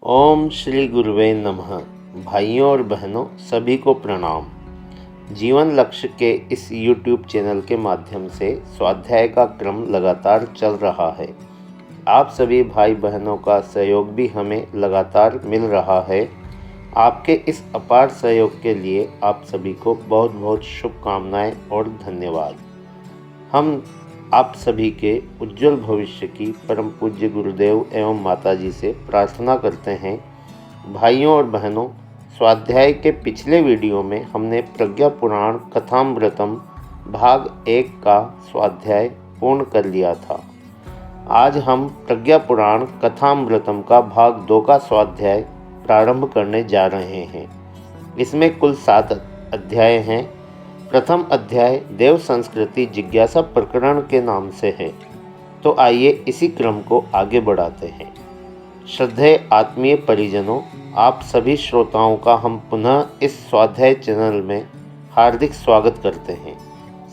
ओम श्री गुरुवे नमः। भाइयों और बहनों सभी को प्रणाम। जीवन लक्ष्य के इस YouTube चैनल के माध्यम से स्वाध्याय का क्रम लगातार चल रहा है। आप सभी भाई बहनों का सहयोग भी हमें लगातार मिल रहा है। आपके इस अपार सहयोग के लिए आप सभी को बहुत बहुत शुभकामनाएं और धन्यवाद। हम आप सभी के उज्जवल भविष्य की परम पूज्य गुरुदेव एवं माताजी से प्रार्थना करते हैं। भाइयों और बहनों, स्वाध्याय के पिछले वीडियो में हमने प्रज्ञा पुराण कथामृतम भाग 1 का स्वाध्याय पूर्ण कर लिया था। आज हम प्रज्ञा पुराण कथामृतम का भाग 2 का स्वाध्याय प्रारंभ करने जा रहे हैं। इसमें कुल 7 अध्याय हैं। प्रथम अध्याय देव संस्कृति जिज्ञासा प्रकरण के नाम से है। तो आइए इसी क्रम को आगे बढ़ाते हैं। श्रद्धेय आत्मीय परिजनों, आप सभी श्रोताओं का हम पुनः इस स्वाध्याय चैनल में हार्दिक स्वागत करते हैं।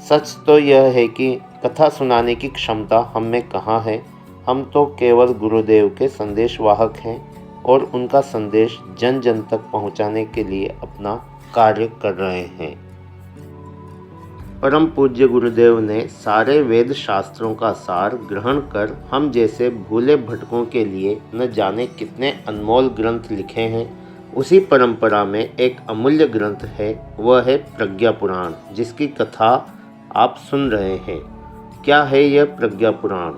सच तो यह है कि कथा सुनाने की क्षमता हम में कहाँ है। हम तो केवल गुरुदेव के संदेश वाहक हैं और उनका संदेश जन जन तक पहुँचाने के लिए अपना कार्य कर रहे हैं। परम पूज्य गुरुदेव ने सारे वेद शास्त्रों का सार ग्रहण कर हम जैसे भूले भटकों के लिए न जाने कितने अनमोल ग्रंथ लिखे हैं। उसी परंपरा में एक अमूल्य ग्रंथ है, वह है प्रज्ञा पुराण, जिसकी कथा आप सुन रहे हैं। क्या है यह प्रज्ञा पुराण?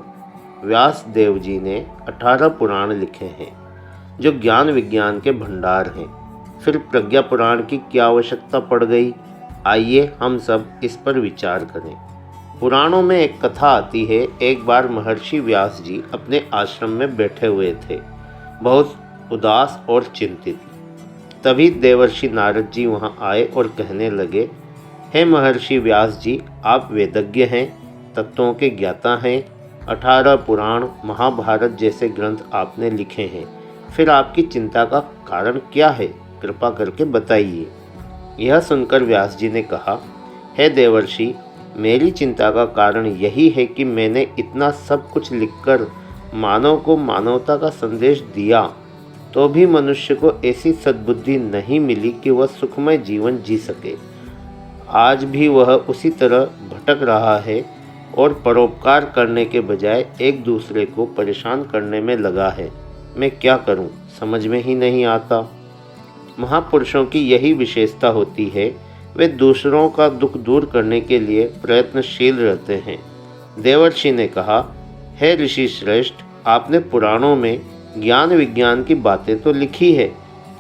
व्यास देव जी ने 18 पुराण लिखे हैं जो ज्ञान विज्ञान के भंडार हैं। फिर प्रज्ञा पुराण की क्या आवश्यकता पड़ गई? आइए हम सब इस पर विचार करें। पुराणों में एक कथा आती है। एक बार महर्षि व्यास जी अपने आश्रम में बैठे हुए थे, बहुत उदास और चिंतित। तभी देवर्षि नारद जी वहां आए और कहने लगे, हे महर्षि व्यास जी, आप वेदज्ञ हैं, तत्वों के ज्ञाता हैं। 18 पुराण महाभारत जैसे ग्रंथ आपने लिखे हैं। फिर आपकी चिंता का कारण क्या है? कृपा करके बताइए। यह सुनकर व्यास जी ने कहा, हे देवर्षि, मेरी चिंता का कारण यही है कि मैंने इतना सब कुछ लिखकर मानव को मानवता का संदेश दिया, तो भी मनुष्य को ऐसी सद्बुद्धि नहीं मिली कि वह सुखमय जीवन जी सके। आज भी वह उसी तरह भटक रहा है और परोपकार करने के बजाय एक दूसरे को परेशान करने में लगा है। मैं क्या करूं, समझ में ही नहीं आता। महापुरुषों की यही विशेषता होती है, वे दूसरों का दुख दूर करने के लिए प्रयत्नशील रहते हैं। देवर्षि ने कहा, हे ऋषि श्रेष्ठ, आपने पुराणों में ज्ञान विज्ञान की बातें तो लिखी है,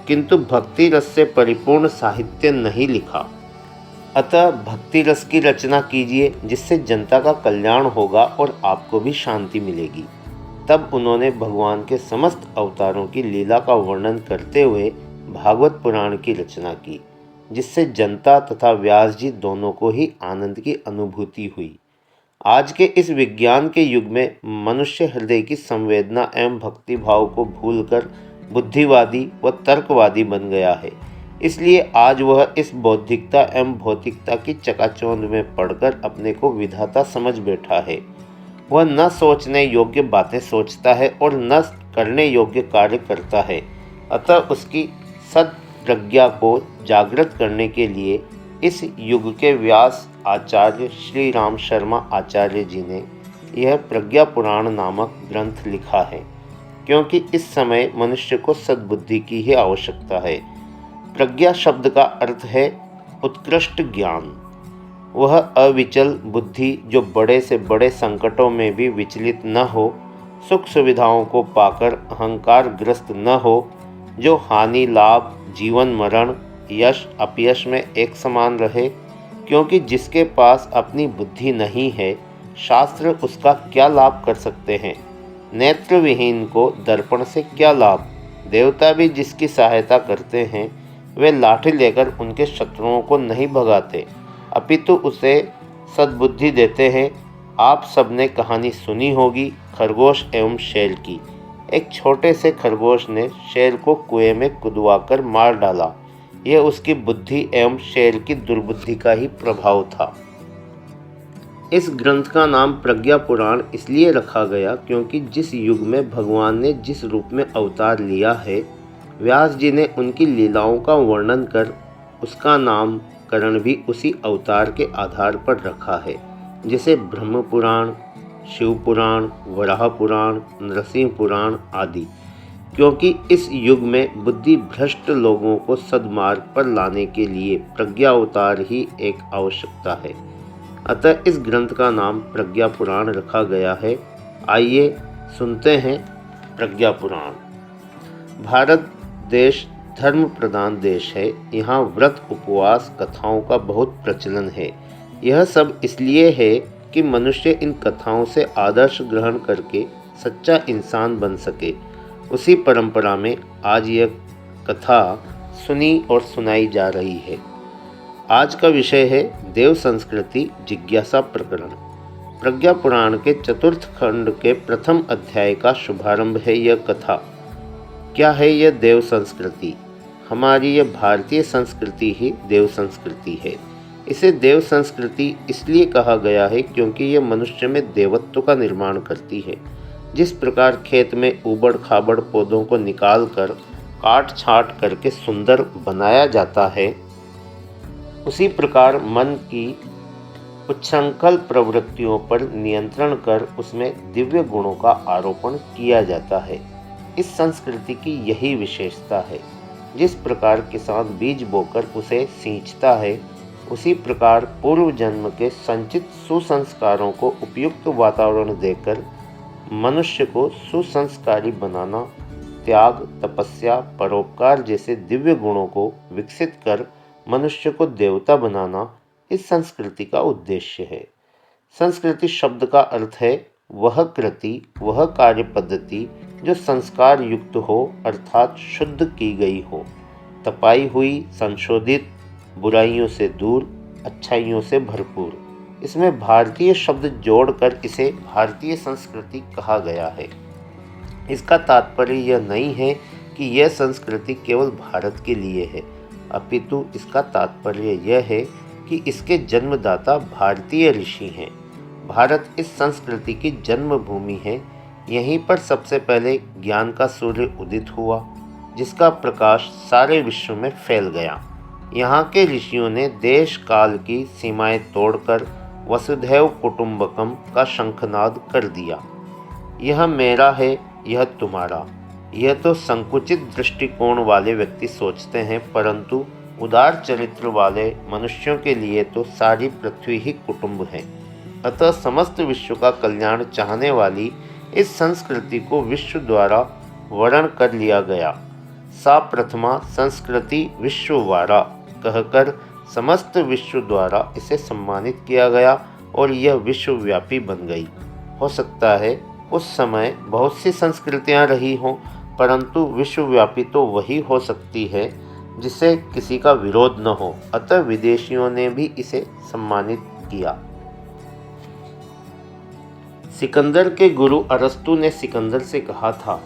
किंतु भक्ति रस से परिपूर्ण साहित्य नहीं लिखा। अतः भक्ति रस की रचना कीजिए, जिससे जनता का कल्याण होगा और आपको भी शांति मिलेगी। तब उन्होंने भगवान के समस्त अवतारों की लीला का वर्णन करते हुए भागवत पुराण की रचना की, जिससे जनता तथा व्यास जी दोनों को ही आनंद की अनुभूति हुई। आज के इस विज्ञान के युग में मनुष्य हृदय की संवेदना एवं भक्ति भाव को भूलकर बुद्धिवादी व तर्कवादी बन गया है। इसलिए आज वह इस बौद्धिकता एवं भौतिकता की चकाचौंध में पड़कर अपने को विधाता समझ बैठा है। वह न सोचने योग्य बातें सोचता है और न करने योग्य कार्य करता है। अतः उसकी सद प्रज्ञा को जागृत करने के लिए इस युग के व्यास आचार्य श्री राम शर्मा आचार्य जी ने यह प्रज्ञा पुराण नामक ग्रंथ लिखा है, क्योंकि इस समय मनुष्य को सद्बुद्धि की ही आवश्यकता है। प्रज्ञा शब्द का अर्थ है उत्कृष्ट ज्ञान। वह अविचल बुद्धि जो बड़े से बड़े संकटों में भी विचलित न हो, सुख सुविधाओं को पाकर अहंकार ग्रस्त न हो, जो हानि लाभ जीवन मरण यश अपयश में एक समान रहे। क्योंकि जिसके पास अपनी बुद्धि नहीं है, शास्त्र उसका क्या लाभ कर सकते हैं। नेत्र विहीन को दर्पण से क्या लाभ। देवता भी जिसकी सहायता करते हैं, वे लाठी लेकर उनके शत्रुओं को नहीं भगाते, अपितु उसे सद्बुद्धि देते हैं। आप सबने कहानी सुनी होगी खरगोश एवं शेर की। एक छोटे से खरगोश ने शेर को कुएं में कुदवाकर मार डाला। यह उसकी बुद्धि एवं शेर की दुर्बुद्धि का ही प्रभाव था। इस ग्रंथ का नाम प्रज्ञा पुराण इसलिए रखा गया क्योंकि जिस युग में भगवान ने जिस रूप में अवतार लिया है, व्यास जी ने उनकी लीलाओं का वर्णन कर उसका नामकरण भी उसी अवतार के आधार पर रखा है, जैसे ब्रह्म पुराण, शिव पुराण, वराह पुराण, नरसिंह पुराण आदि। क्योंकि इस युग में बुद्धि भ्रष्ट लोगों को सद्मार्ग पर लाने के लिए प्रज्ञा अवतार ही एक आवश्यकता है। अतः इस ग्रंथ का नाम प्रज्ञा पुराण रखा गया है। आइए सुनते हैं प्रज्ञा पुराण। भारत देश धर्म प्रधान देश है। यहाँ व्रत, उपवास, कथाओं का बहुत प्रचलन है। यह सब इसलिए है कि मनुष्य इन कथाओं से आदर्श ग्रहण करके सच्चा इंसान बन सके। उसी परंपरा में आज यह कथा सुनी और सुनाई जा रही है। आज का विषय है देव संस्कृति जिज्ञासा प्रकरण। प्रज्ञा पुराण के चतुर्थ खंड के प्रथम अध्याय का शुभारंभ है यह कथा। क्या है यह देव संस्कृति? हमारी यह भारतीय संस्कृति ही देव संस्कृति है। इसे देव संस्कृति इसलिए कहा गया है क्योंकि यह मनुष्य में देवत्व का निर्माण करती है। जिस प्रकार खेत में ऊबड़ खाबड़ पौधों को निकालकर काट छांट करके सुंदर बनाया जाता है, उसी प्रकार मन की उच्छृंखल प्रवृत्तियों पर नियंत्रण कर उसमें दिव्य गुणों का आरोपण किया जाता है। इस संस्कृति की यही विशेषता है। जिस प्रकार किसान बीज बोकर उसे सींचता है, उसी प्रकार पूर्व जन्म के संचित सुसंस्कारों को उपयुक्त वातावरण देकर मनुष्य को सुसंस्कारी बनाना, त्याग, तपस्या, परोपकार जैसे दिव्य गुणों को विकसित कर मनुष्य को देवता बनाना इस संस्कृति का उद्देश्य है। संस्कृति शब्द का अर्थ है वह कृति, वह कार्य पद्धति जो संस्कार युक्त हो, अर्थात शुद्ध की गई हो, तपाई हुई, संशोधित, बुराइयों से दूर, अच्छाइयों से भरपूर। इसमें भारतीय शब्द जोड़कर इसे भारतीय संस्कृति कहा गया है। इसका तात्पर्य यह नहीं है कि यह संस्कृति केवल भारत के लिए है, अपितु इसका तात्पर्य यह है कि इसके जन्मदाता भारतीय ऋषि हैं। भारत इस संस्कृति की जन्मभूमि है। यहीं पर सबसे पहले ज्ञान का सूर्य उदित हुआ, जिसका प्रकाश सारे विश्व में फैल गया। यहाँ के ऋषियों ने देश काल की सीमाएं तोड़कर वसुधैव कुटुंबकम का शंखनाद कर दिया। यह मेरा है, यह तुम्हारा। यह तो संकुचित दृष्टिकोण वाले व्यक्ति सोचते हैं, परंतु उदार चरित्र वाले मनुष्यों के लिए तो सारी पृथ्वी ही कुटुंब है। अतः समस्त विश्व का कल्याण चाहने वाली इस संस्कृति को विश्व द्वारा वर्ण कर लिया गया। सा प्रथमा संस्कृति विश्ववारा कहकर समस्त विश्व द्वारा इसे सम्मानित किया गया और यह विश्वव्यापी बन गई। हो सकता है उस समय बहुत सी संस्कृतियां रही हों, परंतु विश्वव्यापी तो वही हो सकती है जिसे किसी का विरोध न हो। अतः विदेशियों ने भी इसे सम्मानित किया। सिकंदर के गुरु अरस्तु ने सिकंदर से कहा था,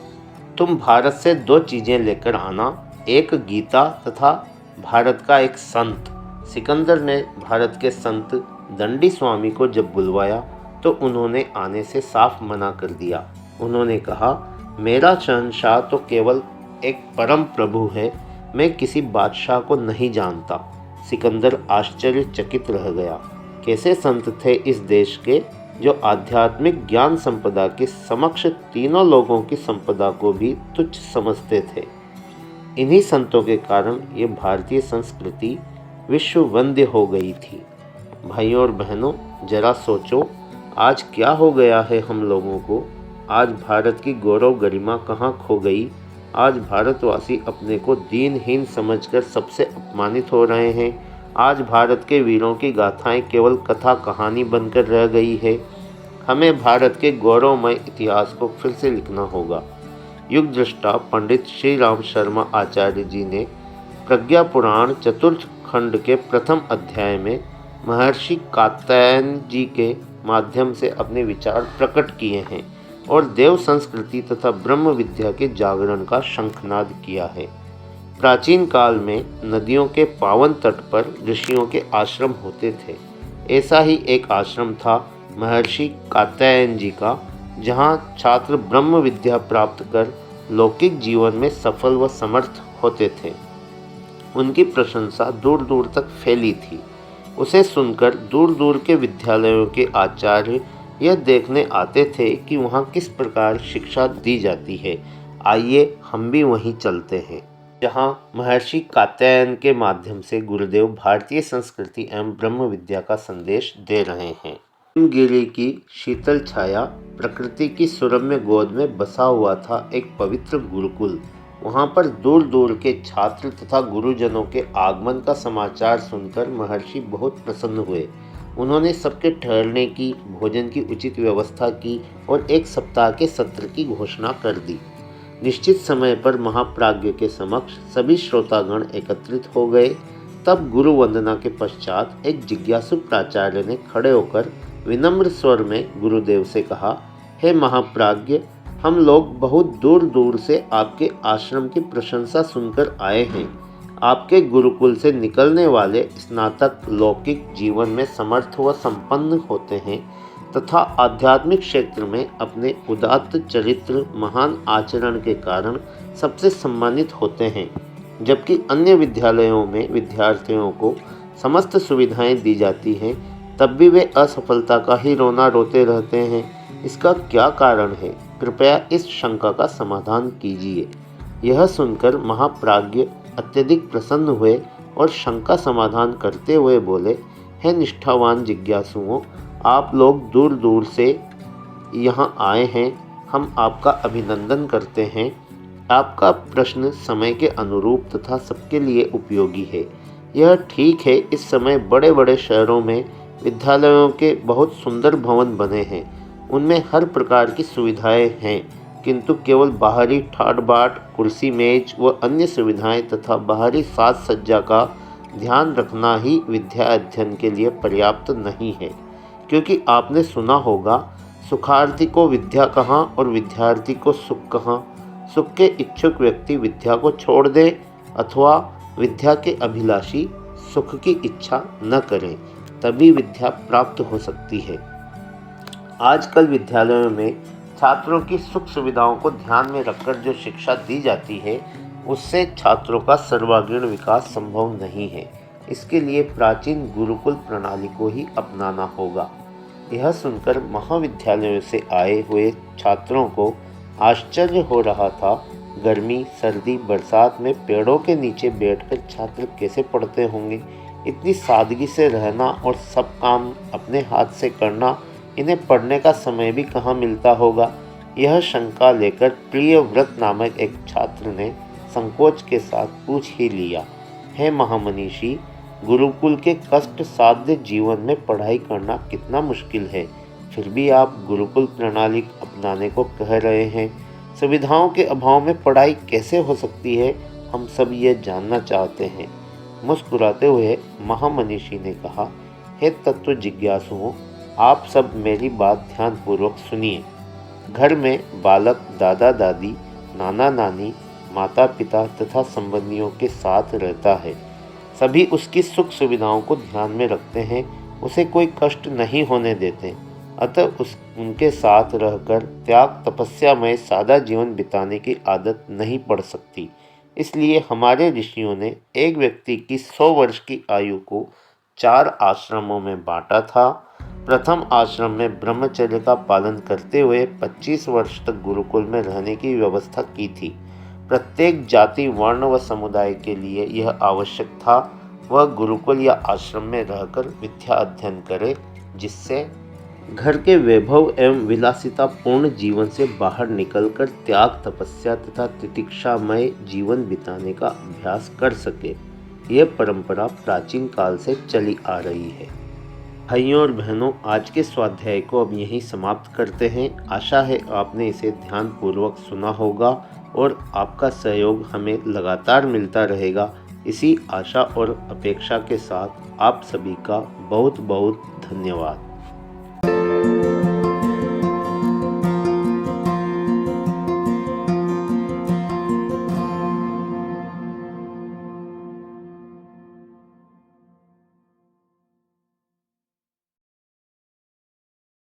तुम भारत से 2 चीज़ें लेकर आना, एक गीता तथा भारत का एक संत। सिकंदर ने भारत के संत दंडी स्वामी को जब बुलवाया तो उन्होंने आने से साफ मना कर दिया। उन्होंने कहा, मेरा शहंशाह तो केवल एक परम प्रभु है, मैं किसी बादशाह को नहीं जानता। सिकंदर आश्चर्यचकित रह गया। कैसे संत थे इस देश के जो आध्यात्मिक ज्ञान संपदा के समक्ष तीनों लोगों की संपदा को भी तुच्छ समझते थे। इन्हीं संतों के कारण ये भारतीय संस्कृति विश्व वंद्य हो गई थी। भाइयों और बहनों, जरा सोचो आज क्या हो गया है हम लोगों को। आज भारत की गौरव गरिमा कहाँ खो गई। आज भारतवासी अपने को दीनहीन समझकर सबसे अपमानित हो रहे हैं। आज भारत के वीरों की गाथाएं केवल कथा कहानी बनकर रह गई है। हमें भारत के गौरवमय इतिहास को फिर से लिखना होगा। युग दृष्टा पंडित श्री राम शर्मा आचार्य जी ने प्रज्ञा पुराण चतुर्थ खंड के प्रथम अध्याय में महर्षि कात्यायन जी के माध्यम से अपने विचार प्रकट किए हैं और देव संस्कृति तथा ब्रह्म विद्या के जागरण का शंखनाद किया है। प्राचीन काल में नदियों के पावन तट पर ऋषियों के आश्रम होते थे। ऐसा ही एक आश्रम था महर्षि कात्यायन जी का, जहाँ छात्र ब्रह्म विद्या प्राप्त कर लौकिक जीवन में सफल व समर्थ होते थे। उनकी प्रशंसा दूर दूर तक फैली थी। उसे सुनकर दूर दूर के विद्यालयों के आचार्य यह देखने आते थे कि वहाँ किस प्रकार शिक्षा दी जाती है। आइए हम भी वहीं चलते हैं, जहाँ महर्षि कात्यायन के माध्यम से गुरुदेव भारतीय संस्कृति एवं ब्रह्म विद्या का संदेश दे रहे हैं। हिमगिरी की शीतल छाया, प्रकृति की सुरम्य गोद में बसा हुआ था एक पवित्र गुरुकुल। वहाँ पर दूर दूर के छात्र तथा गुरुजनों के आगमन का समाचार सुनकर महर्षि बहुत प्रसन्न हुए। उन्होंने सबके ठहरने की, भोजन की उचित व्यवस्था की और एक सप्ताह के सत्र की घोषणा कर दी। निश्चित समय पर महाप्राज्ञ के समक्ष सभी श्रोतागण एकत्रित हो गए। तब गुरु वंदना के पश्चात एक जिज्ञासु प्राचार्य ने खड़े होकर विनम्र स्वर में गुरुदेव से कहा, हे महाप्राज्ञ, हम लोग बहुत दूर दूर से आपके आश्रम की प्रशंसा सुनकर आए हैं। आपके गुरुकुल से निकलने वाले स्नातक लौकिक जीवन में समर्थ व संपन्न होते हैं तथा आध्यात्मिक क्षेत्र में अपने उदात्त चरित्र, महान आचरण के कारण सबसे सम्मानित होते हैं, जबकि अन्य विद्यालयों में विद्यार्थियों को समस्त सुविधाएं दी जाती हैं, तब भी वे असफलता का ही रोना रोते रहते हैं। इसका क्या कारण है? कृपया इस शंका का समाधान कीजिए। यह सुनकर महाप्राज्ञ अत्यधिक प्रसन्न हुए और शंका समाधान करते हुए बोले, हे निष्ठावान जिज्ञासुओं, आप लोग दूर दूर से यहाँ आए हैं, हम आपका अभिनंदन करते हैं। आपका प्रश्न समय के अनुरूप तथा सबके लिए उपयोगी है। यह ठीक है, इस समय बड़े बड़े शहरों में विद्यालयों के बहुत सुंदर भवन बने हैं, उनमें हर प्रकार की सुविधाएं हैं, किंतु केवल बाहरी ठाट बाट, कुर्सी मेज व अन्य सुविधाएं तथा बाहरी साज सज्जा का ध्यान रखना ही विद्या अध्ययन के लिए पर्याप्त नहीं है। क्योंकि आपने सुना होगा, सुखार्थी को विद्या कहाँ और विद्यार्थी को सुख कहाँ। सुख के इच्छुक व्यक्ति विद्या को छोड़ दे अथवा विद्या के अभिलाषी सुख की इच्छा न करें, तभी विद्या प्राप्त हो सकती है। आजकल विद्यालयों में छात्रों की सुख सुविधाओं को ध्यान में रखकर जो शिक्षा दी जाती है, उससे छात्रों का सर्वांगीण विकास संभव नहीं है। इसके लिए प्राचीन गुरुकुल प्रणाली को ही अपनाना होगा। यह सुनकर महाविद्यालयों से आए हुए छात्रों को आश्चर्य हो रहा था। गर्मी, सर्दी, बरसात में पेड़ों के नीचे बैठकर छात्र कैसे पढ़ते होंगे? इतनी सादगी से रहना और सब काम अपने हाथ से करना, इन्हें पढ़ने का समय भी कहाँ मिलता होगा? यह शंका लेकर प्रियव्रत नामक एक छात्र ने संकोच के साथ पूछ ही लिया, हे महामनीषी, गुरुकुल के कष्ट साध्य जीवन में पढ़ाई करना कितना मुश्किल है, फिर भी आप गुरुकुल प्रणाली अपनाने को कह रहे हैं। सुविधाओं के अभाव में पढ़ाई कैसे हो सकती है? हम सब ये जानना चाहते हैं। मुस्कुराते हुए महामनीषी ने कहा, हे तत्व जिज्ञासुओं, आप सब मेरी बात ध्यानपूर्वक सुनिए। घर में बालक दादा दादी, नाना नानी, माता पिता तथा संबंधियों के साथ रहता है। सभी उसकी सुख सुविधाओं को ध्यान में रखते हैं, उसे कोई कष्ट नहीं होने देते। अतः उनके साथ रहकर त्याग तपस्या में सादा जीवन बिताने की आदत नहीं पड़ सकती। इसलिए हमारे ऋषियों ने एक व्यक्ति की 100 वर्ष की आयु को 4 आश्रमों में बांटा था। प्रथम आश्रम में ब्रह्मचर्य का पालन करते हुए 25 वर्ष तक गुरुकुल में रहने की व्यवस्था की थी। प्रत्येक जाति, वर्ण व समुदाय के लिए यह आवश्यक था वह गुरुकुल या आश्रम में रहकर विद्या अध्ययन करे, जिससे घर के वैभव एवं विलासितापूर्ण जीवन से बाहर निकलकर त्याग तपस्या तथा तितिक्षामय जीवन बिताने का अभ्यास कर सके। यह परंपरा प्राचीन काल से चली आ रही है। भाइयों और बहनों, आज के स्वाध्याय को अब यहीं समाप्त करते हैं। आशा है आपने इसे ध्यानपूर्वक सुना होगा और आपका सहयोग हमें लगातार मिलता रहेगा। इसी आशा और अपेक्षा के साथ आप सभी का बहुत बहुत धन्यवाद।